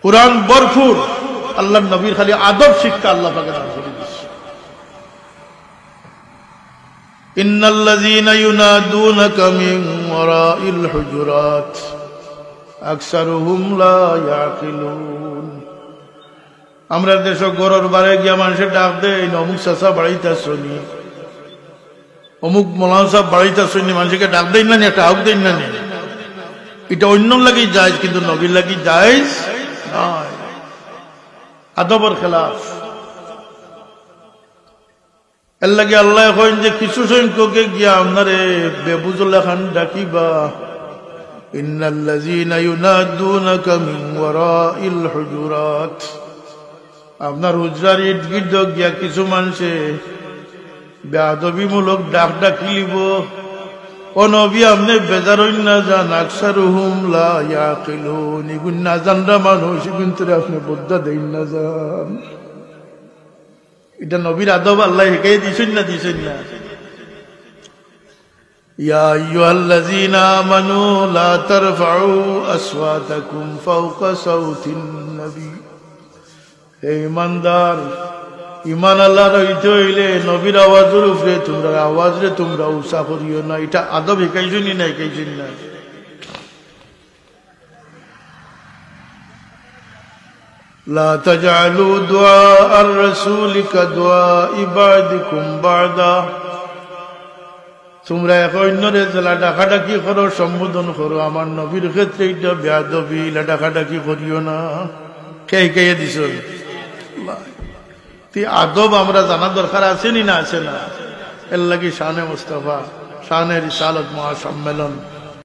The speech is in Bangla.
কুরআন ভরপুর আল্লাহর নবীর খালি আদব শিক্ষা আল্লাহ পাকে দান করে দিয়েছে ইন্নাল্লাযীনা ইউনাদুনাকা মিন ওয়ারাইল হুজুরাত আকসারুহুম লা ইয়াকিলুন আমরা দেশ গরর বারে গিয়া মানুষের ডাক দেয় অমুক চাচা বাড়িতে শুনি অমুক মৌলানা সাহেব বাড়িতে শুনি মানুষকে ডাক দেয় না একটা আউক দেয় না এটা অন্য লাগি জায়েজ কিন্তু নবীর লাগি জায়েজ নয় আদবের খেলাফ এর লাগে আল্লাহ কইন যে কিছু সংখ্যকে গিয়া আপনারে বেবুজুল খান ডাকিবা ইন্নাল্লাযীনা ইউনাদুনাকা মিন ওয়ারাইল হুজুরাত আপনার হুজরার ইট গির্দ গিয়া কিছু মানুষে বেয়াদবিমূলক ডাক ডাকিলিব ও নবী আপনি বেজার না যান আকসারুহুম লা ইয়াকিলুন ইগুন না জানরা মানুষ কিন্তু আপনি বুদ্ধা দেন না যান এটা নবীর আদব আল্লাহ শিখাই দিছেন না ইয়া আইয়ুহাল্লাযীনা আমানু লা তারফাউ আসওয়াতাকুম ফাওকা সাওতিন নবী হে ঈমানদার ইমান আল্লাহর হইতে হইলে নবীর আওয়াজের উপরে তোমরা আওয়াজরে তোমরা উঁচা করিও না এটা আদব শিখাইছনি না শিখাইছেন না লা তাজআলু দুআ আর-রাসূল কাদুআ বা'দিকুম বা'দা তোমরা এক অন্যরে জেলা ডাকাডাকি করো সম্বোধন করো আমার নবীর ক্ষেত্রে এটা বেয়াদবি ডাকাডাকি করিও না কে দিছ আদব আমরা জানা দরকার আছে না এর লাগি শানে মুস্তাফা শানে রিসালত মহাসম্মেলন